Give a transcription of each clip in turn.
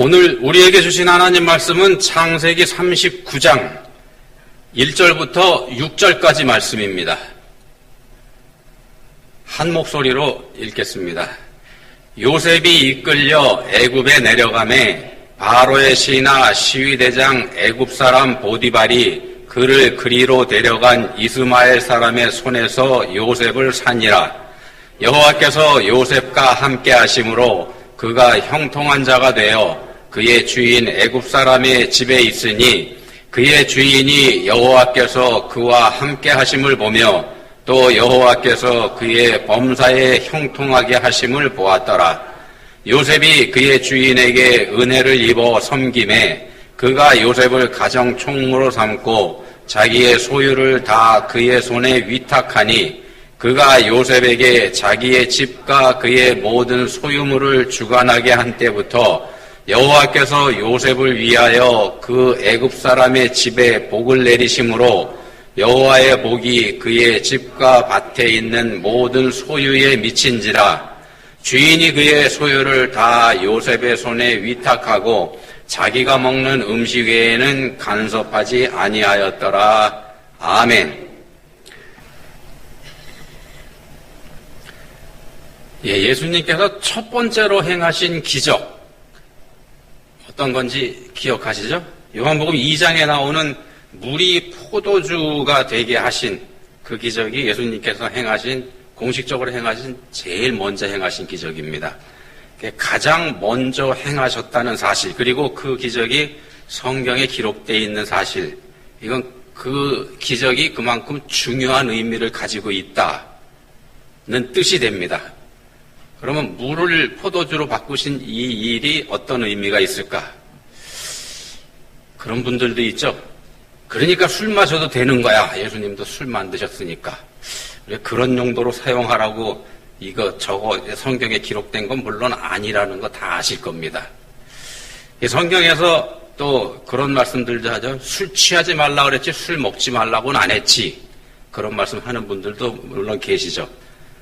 오늘 우리에게 주신 하나님 말씀은 창세기 39장 1절부터 6절까지 말씀입니다. 한 목소리로 읽겠습니다. 요셉이 이끌려 애굽에 내려가매 바로의 신하 시위대장 애굽 사람 보디발이 그를 그리로 데려간 이스마엘 사람의 손에서 요셉을 산이라. 여호와께서 요셉과 함께 하심으로 그가 형통한 자가 되어 그의 주인 애굽 사람의 집에 있으니 그의 주인이 여호와께서 그와 함께 하심을 보며 또 여호와께서 그의 범사에 형통하게 하심을 보았더라. 요셉이 그의 주인에게 은혜를 입어 섬김에 그가 요셉을 가정 총무로 삼고 자기의 소유를 다 그의 손에 위탁하니 그가 요셉에게 자기의 집과 그의 모든 소유물을 주관하게 한 때부터 여호와께서 요셉을 위하여 그 애굽 사람의 집에 복을 내리심으로 여호와의 복이 그의 집과 밭에 있는 모든 소유에 미친지라. 주인이 그의 소유를 다 요셉의 손에 위탁하고 자기가 먹는 음식 외에는 간섭하지 아니하였더라. 아멘. 예수님께서 첫 번째로 행하신 기적 어떤 건지 기억하시죠? 요한복음 2장에 나오는 물이 포도주가 되게 하신 그 기적이 예수님께서 행하신, 공식적으로 행하신 제일 먼저 행하신 기적입니다. 가장 먼저 행하셨다는 사실, 그리고 그 기적이 성경에 기록되어 있는 사실, 이건 그 기적이 그만큼 중요한 의미를 가지고 있다는 뜻이 됩니다. 그러면 물을 포도주로 바꾸신 이 일이 어떤 의미가 있을까? 그런 분들도 있죠. 그러니까 술 마셔도 되는 거야. 예수님도 술 만드셨으니까. 그런 용도로 사용하라고 이거 저거 성경에 기록된 건 물론 아니라는 거 다 아실 겁니다. 성경에서 또 그런 말씀들도 하죠. 술 취하지 말라 그랬지 술 먹지 말라고는 안 했지. 그런 말씀 하는 분들도 물론 계시죠.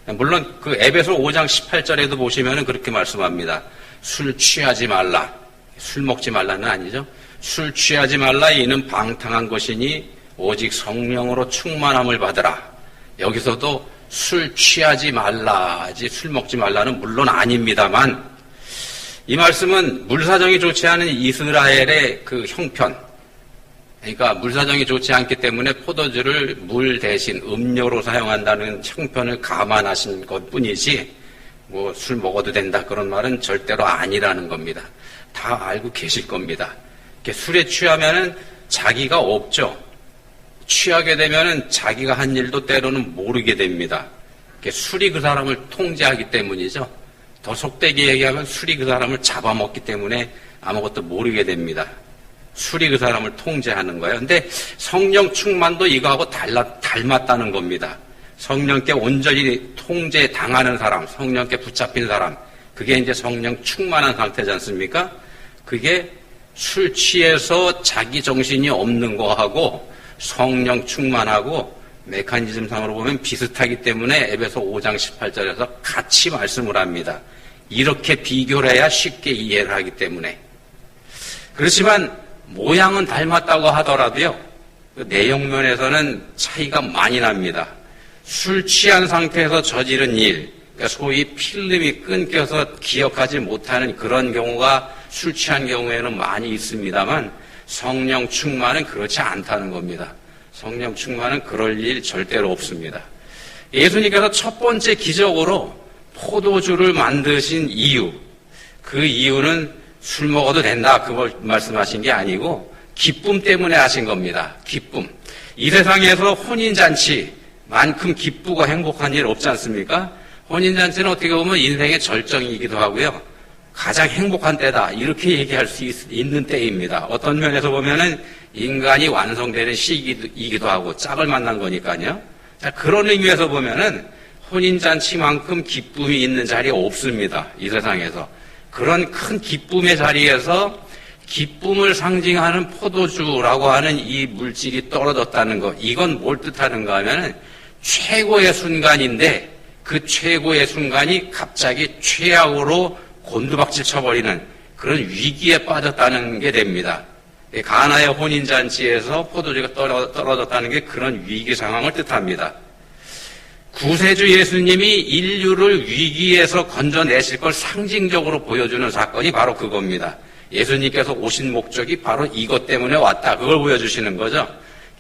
물론 그 에베소 5장 18절에도 보시면 그렇게 말씀합니다. 술 취하지 말라. 술 먹지 말라는 아니죠. 술 취하지 말라. 이는 방탕한 것이니 오직 성령으로 충만함을 받으라. 여기서도 술 취하지 말라지 술 먹지 말라는 물론 아닙니다만 이 말씀은 물사정이 좋지 않은 이스라엘의 그 형편, 그러니까 물사정이 좋지 않기 때문에 포도주를 물 대신 음료로 사용한다는 형편을 감안하신 것뿐이지 뭐 술 먹어도 된다 그런 말은 절대로 아니라는 겁니다. 다 알고 계실 겁니다. 술에 취하면은 자기가 없죠. 취하게 되면은 자기가 한 일도 때로는 모르게 됩니다. 술이 그 사람을 통제하기 때문이죠. 더 속되게 얘기하면 술이 그 사람을 잡아먹기 때문에 아무것도 모르게 됩니다. 술이 그 사람을 통제하는 거예요. 근데 성령 충만도 이거하고 닮았다는 겁니다. 성령께 온전히 통제당하는 사람, 성령께 붙잡힌 사람, 그게 이제 성령 충만한 상태지 않습니까? 그게 술 취해서 자기 정신이 없는 거하고 성령 충만하고 메커니즘상으로 보면 비슷하기 때문에 에베소 5장 18절에서 같이 말씀을 합니다. 이렇게 비교를 해야 쉽게 이해를 하기 때문에. 그렇지만 모양은 닮았다고 하더라도요, 그 내용면에서는 차이가 많이 납니다. 술 취한 상태에서 저지른 일, 그러니까 소위 필름이 끊겨서 기억하지 못하는 그런 경우가 술 취한 경우에는 많이 있습니다만 성령 충만은 그렇지 않다는 겁니다. 성령 충만은 그럴 일 절대로 없습니다. 예수님께서 첫 번째 기적으로 포도주를 만드신 이유, 그 이유는 술 먹어도 된다 그걸 말씀하신 게 아니고 기쁨 때문에 하신 겁니다. 기쁨. 이 세상에서 혼인잔치만큼 기쁘고 행복한 일 없지 않습니까? 혼인잔치는 어떻게 보면 인생의 절정이기도 하고요. 가장 행복한 때다 이렇게 얘기할 수 있는 때입니다. 어떤 면에서 보면은 인간이 완성되는 시기이기도 하고 짝을 만난 거니까요. 자, 그런 의미에서 보면은 혼인잔치만큼 기쁨이 있는 자리 없습니다. 이 세상에서. 그런 큰 기쁨의 자리에서 기쁨을 상징하는 포도주라고 하는 이 물질이 떨어졌다는 것, 이건 뭘 뜻하는가 하면은 최고의 순간인데 그 최고의 순간이 갑자기 최악으로 곤두박질 쳐버리는 그런 위기에 빠졌다는 게 됩니다. 가나의 혼인잔치에서 포도주가 떨어졌다는 게 그런 위기 상황을 뜻합니다. 구세주 예수님이 인류를 위기에서 건져내실 걸 상징적으로 보여주는 사건이 바로 그겁니다. 예수님께서 오신 목적이 바로 이것 때문에 왔다. 그걸 보여주시는 거죠.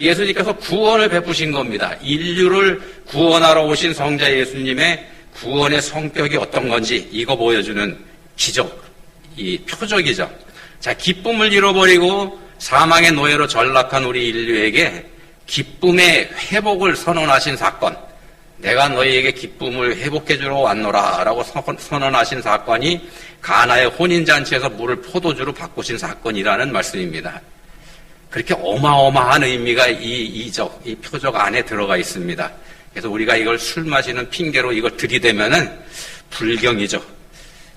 예수님께서 구원을 베푸신 겁니다. 인류를 구원하러 오신 성자 예수님의 구원의 성격이 어떤 건지 이거 보여주는 기적, 이 표적이죠. 자, 기쁨을 잃어버리고 사망의 노예로 전락한 우리 인류에게 기쁨의 회복을 선언하신 사건, 내가 너희에게 기쁨을 회복해주러 왔노라 라고 선언하신 사건이 가나의 혼인잔치에서 물을 포도주로 바꾸신 사건이라는 말씀입니다. 그렇게 어마어마한 의미가 이 표적 안에 들어가 있습니다. 그래서 우리가 이걸 술 마시는 핑계로 이걸 들이대면은 불경이죠.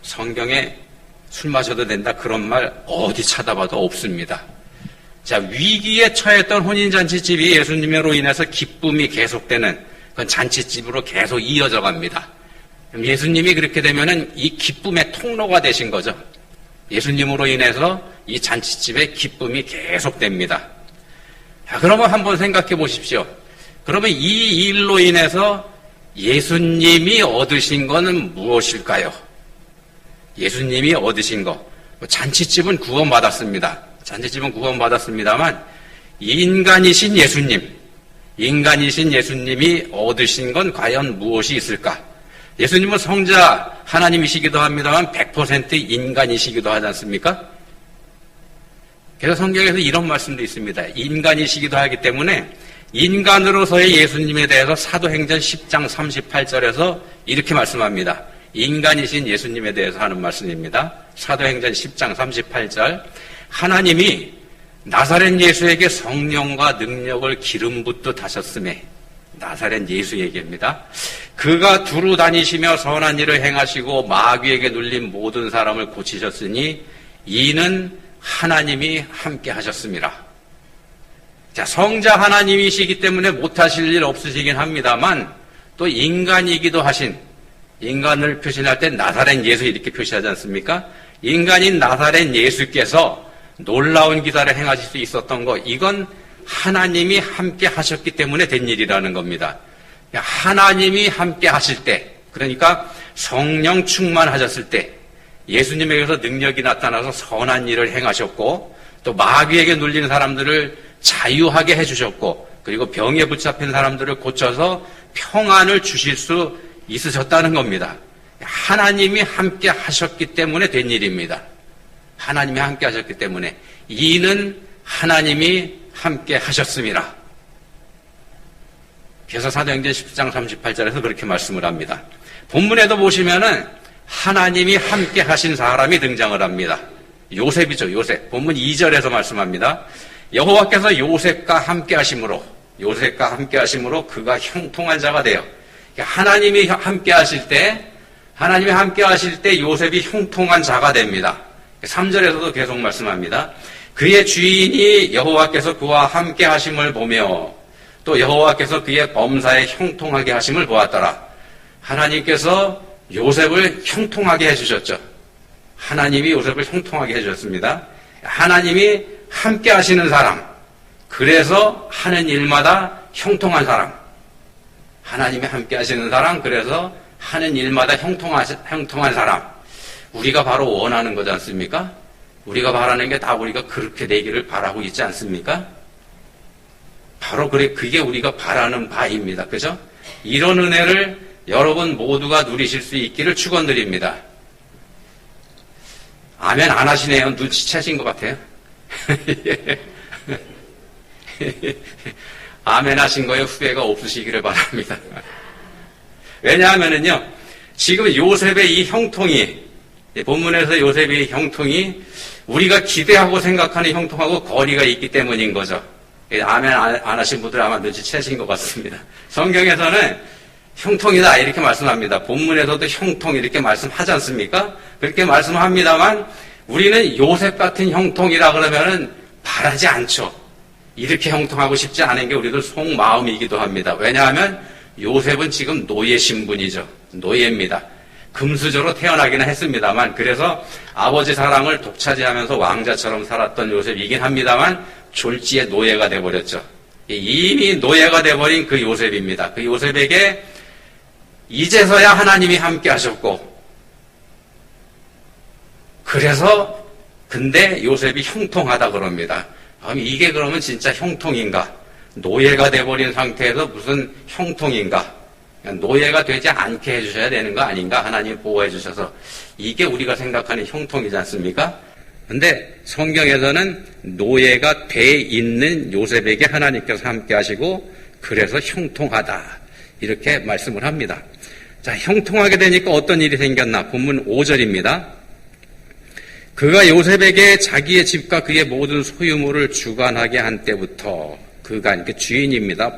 성경에 술 마셔도 된다 그런 말 어디 찾아봐도 없습니다. 자, 위기에 처했던 혼인잔치집이 예수님으로 인해서 기쁨이 계속되는 그건 잔치집으로 계속 이어져 갑니다. 예수님이 그렇게 되면은 이 기쁨의 통로가 되신 거죠. 예수님으로 인해서 이 잔치집의 기쁨이 계속됩니다. 자, 그러면 한번 생각해 보십시오. 그러면 이 일로 인해서 예수님이 얻으신 것은 무엇일까요? 예수님이 얻으신 것. 잔치집은 구원받았습니다. 잔치집은 구원받았습니다만 인간이신 예수님이 얻으신 건 과연 무엇이 있을까? 예수님은 성자 하나님이시기도 합니다만 100% 인간이시기도 하지 않습니까? 그래서 성경에서 이런 말씀도 있습니다. 인간이시기도 하기 때문에 인간으로서의 예수님에 대해서 사도행전 10장 38절에서 이렇게 말씀합니다. 인간이신 예수님에 대해서 하는 말씀입니다. 사도행전 10장 38절 하나님이 나사렛 예수에게 성령과 능력을 기름 붓듯 하셨음에 나사렛 예수 얘기입니다. 그가 두루 다니시며 선한 일을 행하시고 마귀에게 눌린 모든 사람을 고치셨으니 이는 하나님이 함께 하셨습니다. 자, 성자 하나님이시기 때문에 못하실 일 없으시긴 합니다만 또 인간이기도 하신 인간을 표시할 때 나사렛 예수 이렇게 표시하지 않습니까? 인간인 나사렛 예수께서 놀라운 기사를 행하실 수 있었던 것, 이건 하나님이 함께 하셨기 때문에 된 일이라는 겁니다. 하나님이 함께 하실 때, 그러니까 성령 충만하셨을 때 예수님에게서 능력이 나타나서 선한 일을 행하셨고 또 마귀에게 눌린 사람들을 자유하게 해주셨고 그리고 병에 붙잡힌 사람들을 고쳐서 평안을 주실 수 있으셨다는 겁니다. 하나님이 함께 하셨기 때문에 된 일입니다. 하나님이 함께 하셨기 때문에 이는 하나님이 함께 하셨습니다. 그래서 사도행전 10장 38절에서 그렇게 말씀을 합니다. 본문에도 보시면은 하나님이 함께 하신 사람이 등장을 합니다. 요셉이죠, 요셉. 본문 2절에서 말씀합니다. 여호와께서 요셉과 함께 하심으로 그가 형통한 자가 되어. 하나님이 함께 하실 때 요셉이 형통한 자가 됩니다. 3절에서도 계속 말씀합니다. 그의 주인이 여호와께서 그와 함께 하심을 보며 또 여호와께서 그의 범사에 형통하게 하심을 보았더라. 하나님께서 요셉을 형통하게 해주셨죠. 하나님이 요셉을 형통하게 해주셨습니다. 하나님이 함께 하시는 사람, 그래서 하는 일마다 형통한 사람. 하나님이 함께 하시는 사람, 그래서 하는 일마다 형통한 사람. 우리가 바로 원하는 거지 않습니까? 우리가 바라는 게 다 우리가 그렇게 되기를 바라고 있지 않습니까? 바로 그게 우리가 바라는 바입니다. 그죠? 이런 은혜를 여러분 모두가 누리실 수 있기를 축원드립니다. 아멘 안 하시네요. 눈치채신 것 같아요. 아멘 하신 거에 후회가 없으시기를 바랍니다. 왜냐하면은요, 지금 요셉의 이 형통이, 본문에서 요셉의 형통이 우리가 기대하고 생각하는 형통하고 거리가 있기 때문인 거죠. 아멘 안 하신 분들 아마 눈치채신 것 같습니다. 성경에서는 형통이다 이렇게 말씀합니다. 본문에서도 형통 이렇게 말씀하지 않습니까? 그렇게 말씀합니다만 우리는 요셉 같은 형통이라 그러면은 바라지 않죠. 이렇게 형통하고 싶지 않은 게 우리들 속마음이기도 합니다. 왜냐하면 요셉은 지금 노예 신분이죠. 노예입니다. 금수저로 태어나기는 했습니다만, 그래서 아버지 사랑을 독차지하면서 왕자처럼 살았던 요셉이긴 합니다만 졸지에 노예가 돼버렸죠. 이미 노예가 돼버린 그 요셉입니다. 그 요셉에게 이제서야 하나님이 함께 하셨고, 그래서 근데 요셉이 형통하다 그럽니다. 이게 그러면 진짜 형통인가? 노예가 돼버린 상태에서 무슨 형통인가? 노예가 되지 않게 해주셔야 되는 거 아닌가? 하나님 보호해 주셔서. 이게 우리가 생각하는 형통이지 않습니까? 근데 성경에서는 노예가 돼 있는 요셉에게 하나님께서 함께 하시고 그래서 형통하다. 이렇게 말씀을 합니다. 자, 형통하게 되니까 어떤 일이 생겼나? 본문 5절입니다. 그가 요셉에게 자기의 집과 그의 모든 소유물을 주관하게 한 때부터, 그가 그러니까 주인입니다.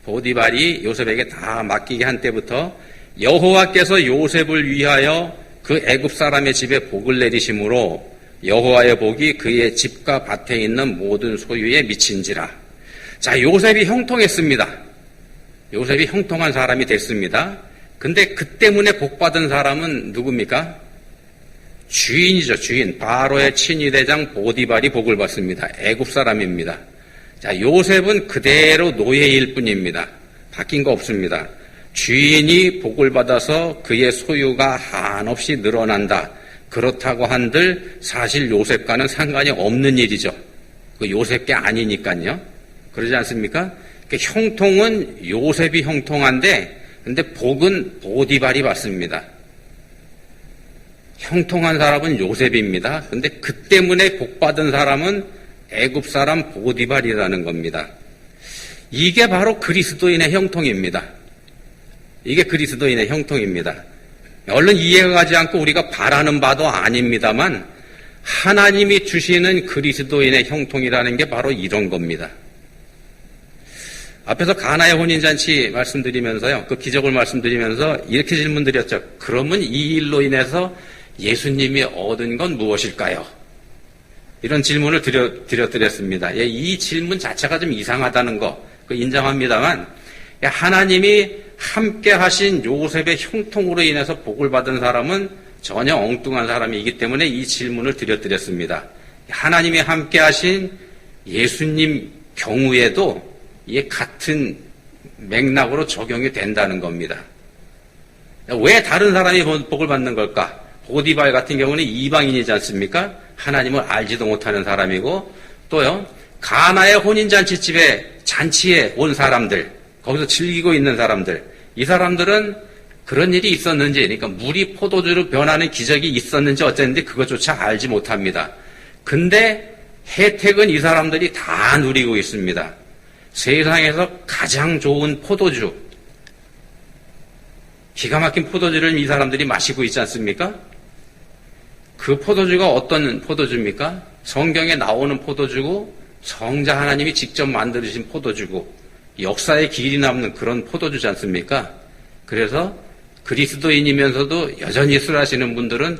보디발이 요셉에게 다 맡기게 한 때부터 여호와께서 요셉을 위하여 그 애굽 사람의 집에 복을 내리심으로 여호와의 복이 그의 집과 밭에 있는 모든 소유에 미친지라. 자, 요셉이 형통했습니다. 요셉이 형통한 사람이 됐습니다. 근데 그 때문에 복받은 사람은 누굽니까? 주인이죠, 주인. 바로의 친위대장 보디발이 복을 받습니다. 애굽 사람입니다. 자, 요셉은 그대로 노예일 뿐입니다. 바뀐 거 없습니다. 주인이 복을 받아서 그의 소유가 한없이 늘어난다. 그렇다고 한들 사실 요셉과는 상관이 없는 일이죠. 그 요셉 게 아니니까요. 그러지 않습니까? 형통은 요셉이 형통한데, 근데 복은 보디발이 받습니다. 형통한 사람은 요셉입니다. 근데 그 때문에 복받은 사람은 애굽 사람 보디발이라는 겁니다. 이게 바로 그리스도인의 형통입니다. 이게 그리스도인의 형통입니다. 얼른 이해가 가지 않고 우리가 바라는 바도 아닙니다만 하나님이 주시는 그리스도인의 형통이라는 게 바로 이런 겁니다. 앞에서 가나의 혼인잔치 말씀드리면서요, 그 기적을 말씀드리면서 이렇게 질문드렸죠. 그러면 이 일로 인해서 예수님이 얻은 건 무엇일까요? 이런 질문을 드렸습니다. 이 질문 자체가 좀 이상하다는 거, 인정합니다만, 하나님이 함께 하신 요셉의 형통으로 인해서 복을 받은 사람은 전혀 엉뚱한 사람이기 때문에 이 질문을 드렸습니다. 하나님이 함께 하신 예수님 경우에도 이게 같은 맥락으로 적용이 된다는 겁니다. 왜 다른 사람이 복을 받는 걸까? 보디발 같은 경우는 이방인이지 않습니까? 하나님을 알지도 못하는 사람이고, 또요, 가나의 잔치에 온 사람들, 거기서 즐기고 있는 사람들, 이 사람들은 그런 일이 있었는지, 그러니까 물이 포도주로 변하는 기적이 있었는지 어쨌는지 그것조차 알지 못합니다. 근데 혜택은 이 사람들이 다 누리고 있습니다. 세상에서 가장 좋은 포도주, 기가 막힌 포도주를 이 사람들이 마시고 있지 않습니까? 그 포도주가 어떤 포도주입니까? 성경에 나오는 포도주고 성자 하나님이 직접 만드신 포도주고 역사의 길이 남는 그런 포도주지 않습니까? 그래서 그리스도인이면서도 여전히 술 하시는 분들은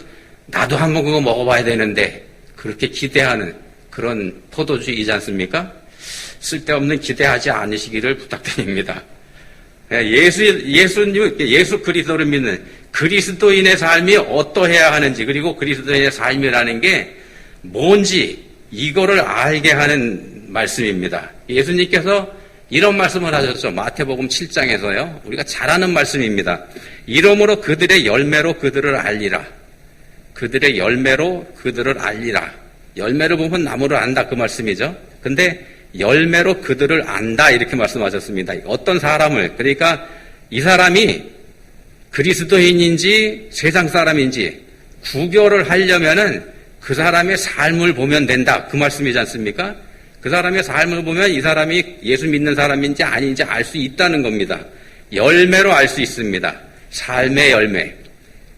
나도 한번 그거 먹어봐야 되는데 그렇게 기대하는 그런 포도주이지 않습니까? 쓸데없는 기대하지 않으시기를 부탁드립니다. 예수 그리스도를 믿는 그리스도인의 삶이 어떠해야 하는지, 그리고 그리스도인의 삶이라는 게 뭔지 이거를 알게 하는 말씀입니다. 예수님께서 이런 말씀을 하셨죠. 마태복음 7장에서요. 우리가 잘 아는 말씀입니다. 이러므로 그들의 열매로 그들을 알리라. 그들의 열매로 그들을 알리라. 열매를 보면 나무를 안다, 그 말씀이죠. 근데 열매로 그들을 안다, 이렇게 말씀하셨습니다. 어떤 사람을, 그러니까 이 사람이 그리스도인인지 세상 사람인지 구별을 하려면은 그 사람의 삶을 보면 된다, 그 말씀이지 않습니까? 그 사람의 삶을 보면 이 사람이 예수 믿는 사람인지 아닌지 알 수 있다는 겁니다. 열매로 알 수 있습니다. 삶의 열매.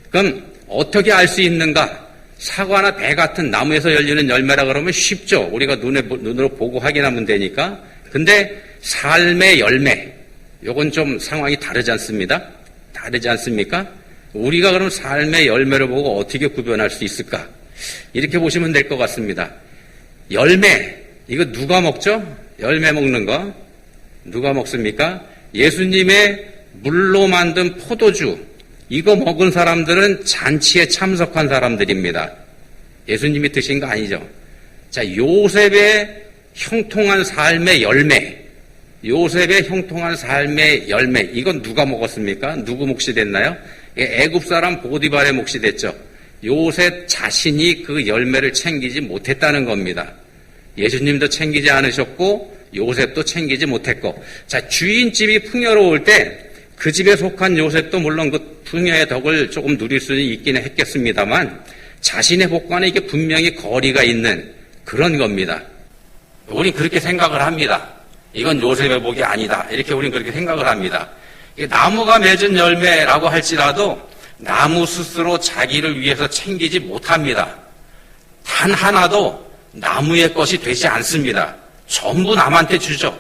그럼 어떻게 알 수 있는가? 사과나 배 같은 나무에서 열리는 열매라 그러면 쉽죠. 우리가 눈으로 보고 확인하면 되니까. 근데 삶의 열매, 요건 좀 상황이 다르지 않습니다. 다르지 않습니까? 우리가 그럼 삶의 열매를 보고 어떻게 구별할 수 있을까? 이렇게 보시면 될 것 같습니다. 열매, 이거 누가 먹죠? 열매 먹는 거 누가 먹습니까? 예수님의 물로 만든 포도주, 이거 먹은 사람들은 잔치에 참석한 사람들입니다. 예수님이 드신 거 아니죠. 자, 요셉의 형통한 삶의 열매, 요셉의 형통한 삶의 열매, 이건 누가 먹었습니까? 누구 몫이 됐나요? 애굽 사람 보디발의 몫이 됐죠. 요셉 자신이 그 열매를 챙기지 못했다는 겁니다. 예수님도 챙기지 않으셨고 요셉도 챙기지 못했고, 자, 주인집이 풍요로울 때 그 집에 속한 요셉도 물론 그 풍요의 덕을 조금 누릴 수는 있기는 했겠습니다만 자신의 복과는 이게 분명히 거리가 있는 그런 겁니다. 우린 그렇게 생각을 합니다. 이건 요셉의 복이 아니다. 이렇게 우린 그렇게 생각을 합니다. 나무가 맺은 열매라고 할지라도 나무 스스로 자기를 위해서 챙기지 못합니다. 단 하나도 나무의 것이 되지 않습니다. 전부 남한테 주죠.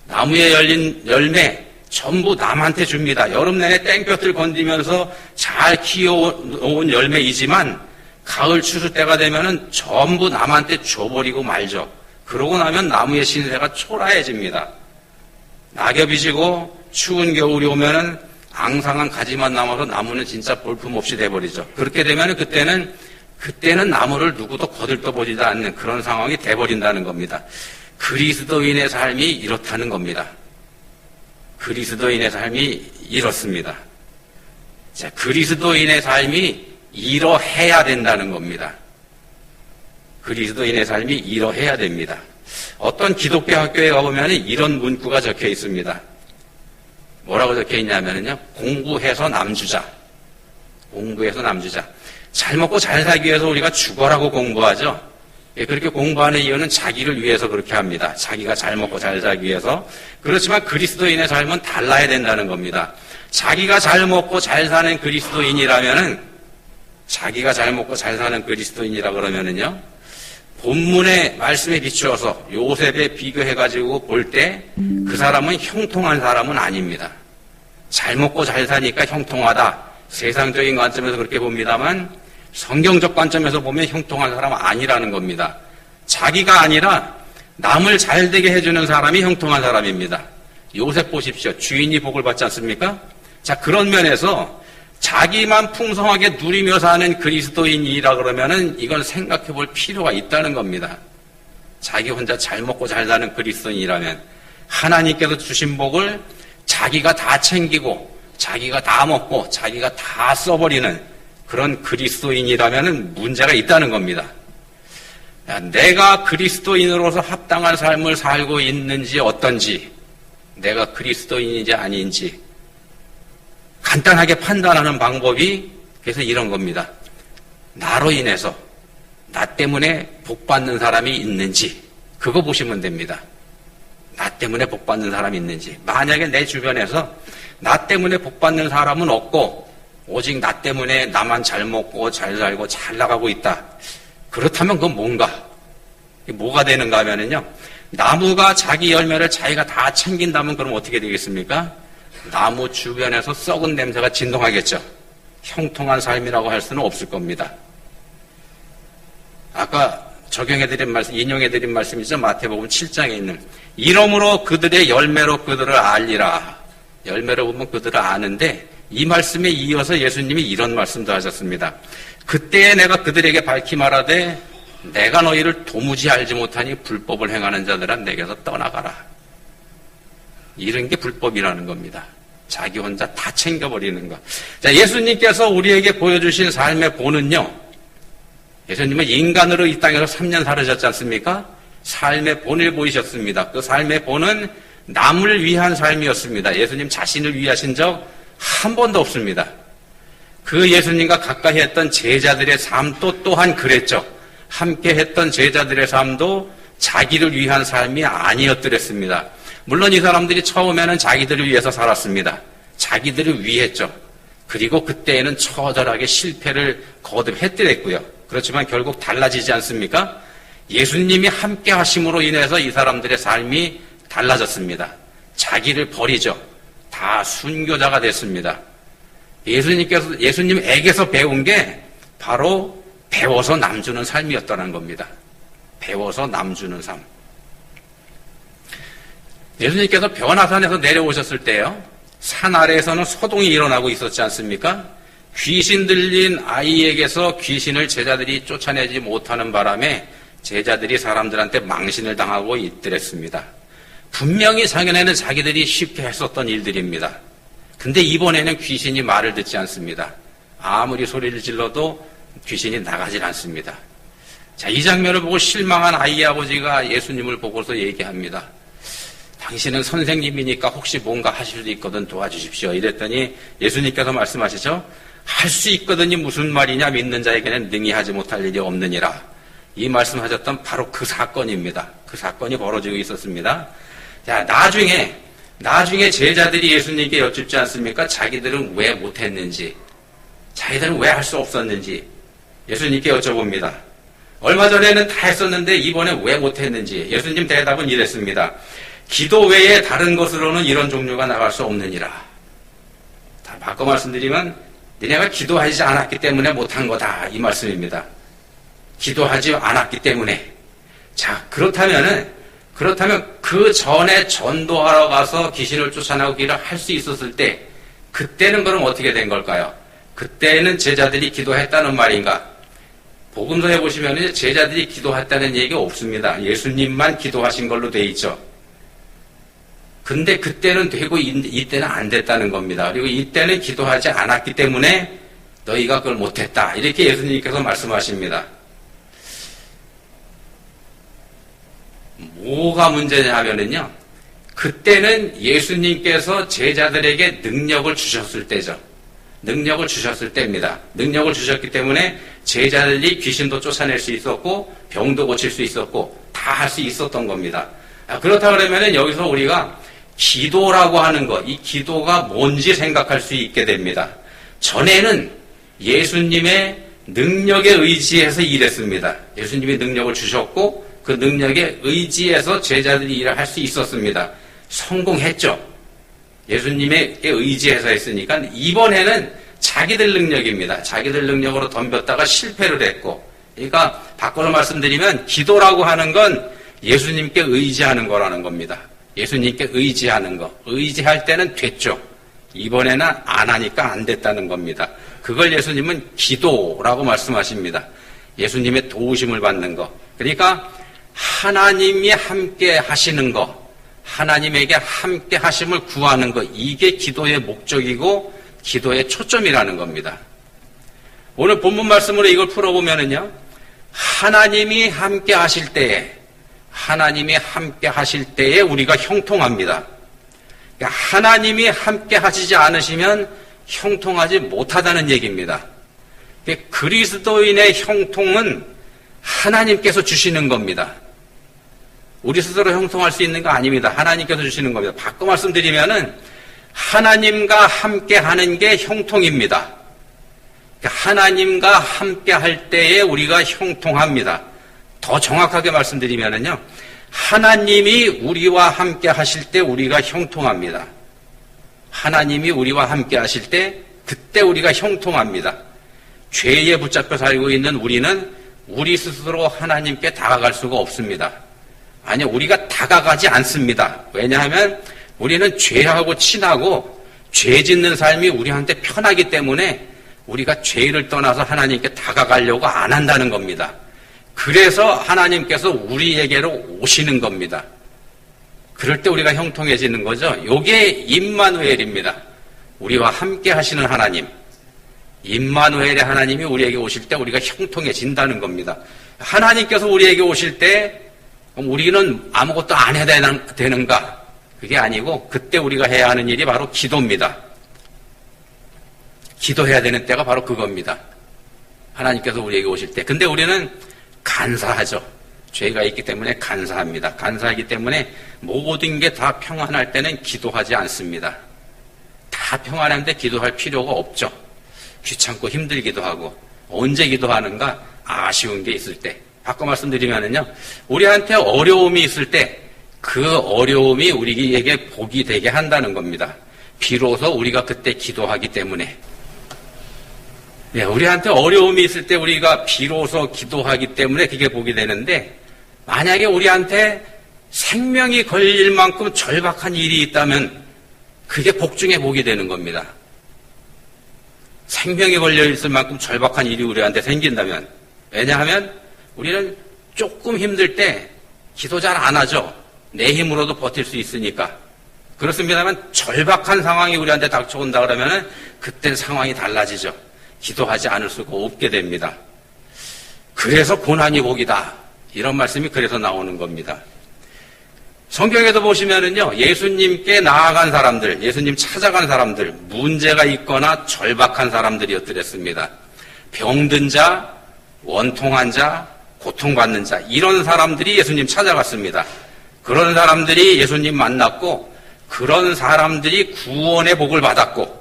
나무에 열린 열매 전부 남한테 줍니다. 여름 내내 땡볕을 건디면서 잘 키워놓은 열매이지만 가을 추수 때가 되면은 전부 남한테 줘버리고 말죠. 그러고 나면 나무의 신세가 초라해집니다. 낙엽이 지고 추운 겨울이 오면은 앙상한 가지만 남아서 나무는 진짜 볼품없이 돼버리죠. 그렇게 되면은 그때는 나무를 누구도 거들떠보지도 않는 그런 상황이 돼버린다는 겁니다. 그리스도인의 삶이 이렇다는 겁니다. 그리스도인의 삶이 이렇습니다. 자, 그리스도인의 삶이 이러해야 된다는 겁니다. 그리스도인의 삶이 이러해야 됩니다. 어떤 기독교 학교에 가보면 이런 문구가 적혀 있습니다. 뭐라고 적혀 있냐면요. 공부해서 남주자. 공부해서 남주자. 잘 먹고 잘 살기 위해서 우리가 죽어라고 공부하죠. 그렇게 공부하는 이유는 자기를 위해서 그렇게 합니다. 자기가 잘 먹고 잘 살기 위해서. 그렇지만 그리스도인의 삶은 달라야 된다는 겁니다. 자기가 잘 먹고 잘 사는 그리스도인이라면은, 자기가 잘 먹고 잘 사는 그리스도인이라 그러면은요, 본문의 말씀에 비추어서 요셉에 비교해가지고 볼 때 그 사람은 형통한 사람은 아닙니다. 잘 먹고 잘 사니까 형통하다. 세상적인 관점에서 그렇게 봅니다만 성경적 관점에서 보면 형통한 사람은 아니라는 겁니다. 자기가 아니라 남을 잘되게 해주는 사람이 형통한 사람입니다. 요셉 보십시오. 주인이 복을 받지 않습니까? 자, 그런 면에서 자기만 풍성하게 누리며 사는 그리스도인이라 그러면은 이건 생각해 볼 필요가 있다는 겁니다. 자기 혼자 잘 먹고 잘 사는 그리스도인이라면 하나님께서 주신 복을 자기가 다 챙기고 자기가 다 먹고 자기가 다 써버리는 그런 그리스도인이라면 문제가 있다는 겁니다. 내가 그리스도인으로서 합당한 삶을 살고 있는지 어떤지, 내가 그리스도인인지 아닌지 간단하게 판단하는 방법이 그래서 이런 겁니다. 나로 인해서 나 때문에 복받는 사람이 있는지 그거 보시면 됩니다. 나 때문에 복받는 사람이 있는지. 만약에 내 주변에서 나 때문에 복받는 사람은 없고 오직 나 때문에 나만 잘 먹고 잘 살고 잘 나가고 있다. 그렇다면 그건 뭔가? 뭐가 되는가 하면은요. 나무가 자기 열매를 자기가 다 챙긴다면 그럼 어떻게 되겠습니까? 나무 주변에서 썩은 냄새가 진동하겠죠. 형통한 삶이라고 할 수는 없을 겁니다. 아까 적용해드린 말씀, 인용해드린 말씀이죠. 마태복음 7장에 있는 이러므로 그들의 열매로 그들을 알리라. 열매로 보면 그들을 아는데 이 말씀에 이어서 예수님이 이런 말씀도 하셨습니다. 그때에 내가 그들에게 밝히 말하되 내가 너희를 도무지 알지 못하니 불법을 행하는 자들아 내게서 떠나가라. 이런 게 불법이라는 겁니다. 자기 혼자 다 챙겨버리는 것. 자, 예수님께서 우리에게 보여주신 삶의 본은요. 예수님은 인간으로 이 땅에서 3년 살으셨지 않습니까? 삶의 본을 보이셨습니다. 그 삶의 본은 남을 위한 삶이었습니다. 예수님 자신을 위하신 적 한 번도 없습니다. 그 예수님과 가까이 했던 제자들의 삶도 또한 그랬죠. 함께 했던 제자들의 삶도 자기를 위한 삶이 아니었더랬습니다. 물론 이 사람들이 처음에는 자기들을 위해서 살았습니다. 자기들을 위했죠. 그리고 그때에는 처절하게 실패를 거듭했더랬고요. 그렇지만 결국 달라지지 않습니까? 예수님이 함께 하심으로 인해서 이 사람들의 삶이 달라졌습니다. 자기를 버리죠. 다 순교자가 됐습니다. 예수님에게서 배운 게 바로 배워서 남주는 삶이었다는 겁니다. 배워서 남주는 삶. 예수님께서 변화산에서 내려오셨을 때요. 산 아래에서는 소동이 일어나고 있었지 않습니까? 귀신 들린 아이에게서 귀신을 제자들이 쫓아내지 못하는 바람에 제자들이 사람들한테 망신을 당하고 있더랬습니다. 분명히 작년에는 자기들이 쉽게 했었던 일들입니다. 근데 이번에는 귀신이 말을 듣지 않습니다. 아무리 소리를 질러도 귀신이 나가질 않습니다. 자, 이 장면을 보고 실망한 아이의 아버지가 예수님을 보고서 얘기합니다. 당신은 선생님이니까 혹시 뭔가 하실 수도 있거든 도와주십시오. 이랬더니 예수님께서 말씀하시죠. 할 수 있거든이 무슨 말이냐, 믿는 자에게는 능히 하지 못할 일이 없느니라. 이 말씀하셨던 바로 그 사건입니다. 그 사건이 벌어지고 있었습니다. 자, 나중에 제자들이 예수님께 여쭙지 않습니까? 자기들은 왜 못했는지, 자기들은 왜 할 수 없었는지 예수님께 여쭤봅니다. 얼마 전에는 다 했었는데 이번에 왜 못했는지. 예수님 대답은 이랬습니다. 기도 외에 다른 것으로는 이런 종류가 나갈 수 없느니라. 다 바꿔 말씀드리면 너네가 기도하지 않았기 때문에 못한 거다, 이 말씀입니다. 기도하지 않았기 때문에. 자, 그렇다면 그 전에 전도하러 가서 귀신을 쫓아나오기를 할 수 있었을 때, 그때는 그럼 어떻게 된 걸까요? 그때는 제자들이 기도했다는 말인가? 복음서에 보시면 제자들이 기도했다는 얘기가 없습니다. 예수님만 기도하신 걸로 돼 있죠. 근데 그때는 되고 이때는 안 됐다는 겁니다. 그리고 이때는 기도하지 않았기 때문에 너희가 그걸 못했다, 이렇게 예수님께서 말씀하십니다. 뭐가 문제냐 하면은요, 그때는 예수님께서 제자들에게 능력을 주셨을 때죠. 능력을 주셨을 때입니다. 능력을 주셨기 때문에 제자들이 귀신도 쫓아낼 수 있었고 병도 고칠 수 있었고 다 할 수 있었던 겁니다. 그렇다 그러면은 여기서 우리가 기도라고 하는 것, 이 기도가 뭔지 생각할 수 있게 됩니다. 전에는 예수님의 능력에 의지해서 일했습니다. 예수님이 능력을 주셨고 그 능력에 의지해서 제자들이 일을 할 수 있었습니다. 성공했죠. 예수님에게 의지해서 했으니까. 이번에는 자기들 능력입니다. 자기들 능력으로 덤볐다가 실패를 했고. 그러니까 바꿔서 말씀드리면 기도라고 하는 건 예수님께 의지하는 거라는 겁니다. 예수님께 의지하는 거. 의지할 때는 됐죠. 이번에는 안 하니까 안 됐다는 겁니다. 그걸 예수님은 기도라고 말씀하십니다. 예수님의 도우심을 받는 거. 그러니까 하나님이 함께 하시는 거, 하나님에게 함께 하심을 구하는 것, 이게 기도의 목적이고 기도의 초점이라는 겁니다. 오늘 본문 말씀으로 이걸 풀어보면은요, 하나님이 함께 하실 때에, 하나님이 함께 하실 때에 우리가 형통합니다. 그러니까 하나님이 함께 하시지 않으시면 형통하지 못하다는 얘기입니다. 그러니까 그리스도인의 형통은 하나님께서 주시는 겁니다. 우리 스스로 형통할 수 있는 거 아닙니다. 하나님께서 주시는 겁니다. 바꿔 말씀드리면은 하나님과 함께 하는 게 형통입니다. 하나님과 함께 할 때에 우리가 형통합니다. 더 정확하게 말씀드리면은요, 하나님이 우리와 함께 하실 때 우리가 형통합니다. 하나님이 우리와 함께 하실 때 그때 우리가 형통합니다. 죄에 붙잡혀 살고 있는 우리는 우리 스스로 하나님께 다가갈 수가 없습니다. 아니요, 우리가 다가가지 않습니다. 왜냐하면 우리는 죄하고 친하고 죄 짓는 삶이 우리한테 편하기 때문에 우리가 죄를 떠나서 하나님께 다가가려고 안 한다는 겁니다. 그래서 하나님께서 우리에게로 오시는 겁니다. 그럴 때 우리가 형통해지는 거죠. 이게 임마누엘입니다. 우리와 함께 하시는 하나님. 임마누엘의 하나님이 우리에게 오실 때 우리가 형통해진다는 겁니다. 하나님께서 우리에게 오실 때 우리는 아무것도 안 해야 되는가? 그게 아니고 그때 우리가 해야 하는 일이 바로 기도입니다. 기도해야 되는 때가 바로 그겁니다. 하나님께서 우리에게 오실 때. 근데 우리는 간사하죠. 죄가 있기 때문에 간사합니다. 간사하기 때문에 모든 게 다 평안할 때는 기도하지 않습니다. 다 평안한데 기도할 필요가 없죠. 귀찮고 힘들기도 하고. 언제 기도하는가? 아쉬운 게 있을 때. 바꿔 말씀드리면은요, 우리한테 어려움이 있을 때 그 어려움이 우리에게 복이 되게 한다는 겁니다. 비로소 우리가 그때 기도하기 때문에. 예, 우리한테 어려움이 있을 때 우리가 비로소 기도하기 때문에 그게 복이 되는데, 만약에 우리한테 생명이 걸릴 만큼 절박한 일이 있다면 그게 복 중에 복이 되는 겁니다. 생명이 걸려있을 만큼 절박한 일이 우리한테 생긴다면, 왜냐하면 우리는 조금 힘들 때 기도 잘 안 하죠. 내 힘으로도 버틸 수 있으니까. 그렇습니다만 절박한 상황이 우리한테 닥쳐온다 그러면은 그땐 상황이 달라지죠. 기도하지 않을 수가 없게 됩니다. 그래서 고난이 복이다. 이런 말씀이 그래서 나오는 겁니다. 성경에도 보시면은요, 예수님께 나아간 사람들, 예수님 찾아간 사람들, 문제가 있거나 절박한 사람들이었더랬습니다. 병든 자, 원통한 자, 고통받는 자, 이런 사람들이 예수님 찾아갔습니다. 그런 사람들이 예수님 만났고, 그런 사람들이 구원의 복을 받았고,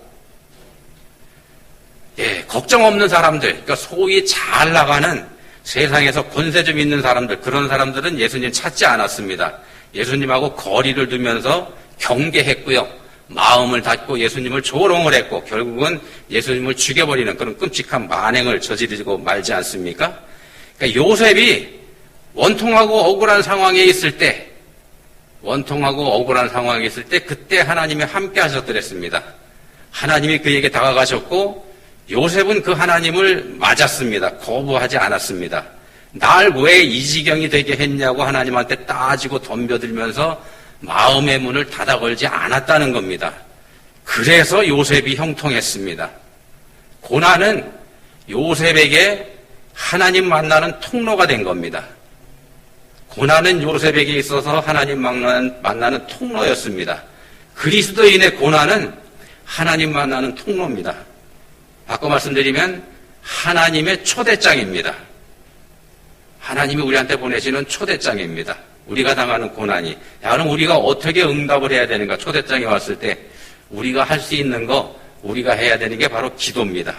걱정 없는 사람들, 그러니까 소위 잘 나가는 세상에서 권세 좀 있는 사람들, 그런 사람들은 예수님 찾지 않았습니다. 예수님하고 거리를 두면서 경계했고요. 마음을 닫고 예수님을 조롱을 했고 결국은 예수님을 죽여버리는 그런 끔찍한 만행을 저지르고 말지 않습니까? 그러니까 요셉이 원통하고 억울한 상황에 있을 때 그때 하나님이 함께 하셨더랬습니다. 하나님이 그에게 다가가셨고 요셉은 그 하나님을 맞았습니다. 거부하지 않았습니다. 날 왜 이 지경이 되게 했냐고 하나님한테 따지고 덤벼들면서 마음의 문을 닫아 걸지 않았다는 겁니다. 그래서 요셉이 형통했습니다. 고난은 요셉에게 하나님 만나는 통로가 된 겁니다. 고난은 요셉에게 있어서 하나님 만나는 통로였습니다. 그리스도인의 고난은 하나님 만나는 통로입니다. 바꿔 말씀드리면 하나님의 초대장입니다. 하나님이 우리한테 보내시는 초대장입니다. 우리가 당하는 고난이. 그럼 우리가 어떻게 응답을 해야 되는가? 초대장이 왔을 때 우리가 할 수 있는 거, 우리가 해야 되는 게 바로 기도입니다.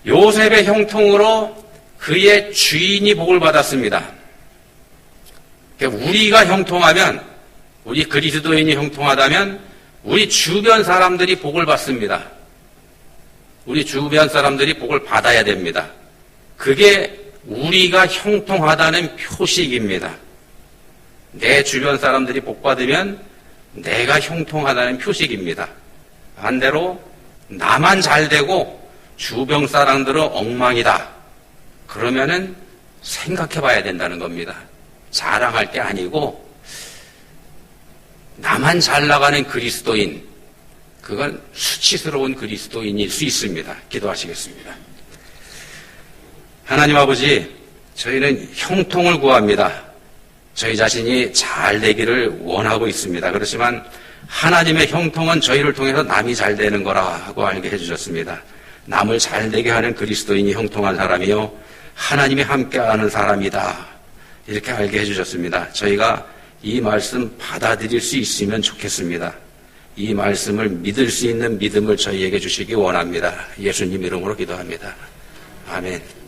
요셉의 형통으로 그의 주인이 복을 받았습니다. 우리가 형통하면, 우리 그리스도인이 형통하다면 우리 주변 사람들이 복을 받습니다. 우리 주변 사람들이 복을 받아야 됩니다. 그게 우리가 형통하다는 표식입니다. 내 주변 사람들이 복 받으면 내가 형통하다는 표식입니다. 반대로 나만 잘 되고 주변 사람들은 엉망이다. 그러면은 생각해 봐야 된다는 겁니다. 자랑할 게 아니고 나만 잘 나가는 그리스도인, 그건 수치스러운 그리스도인일 수 있습니다. 기도하시겠습니다. 하나님 아버지, 저희는 형통을 구합니다. 저희 자신이 잘 되기를 원하고 있습니다. 그렇지만 하나님의 형통은 저희를 통해서 남이 잘 되는 거라고 알게 해주셨습니다. 남을 잘 되게 하는 그리스도인이 형통한 사람이요, 하나님이 함께하는 사람이다. 이렇게 알게 해주셨습니다. 저희가 이 말씀 받아들일 수 있으면 좋겠습니다. 이 말씀을 믿을 수 있는 믿음을 저희에게 주시기 원합니다. 예수님 이름으로 기도합니다. 아멘.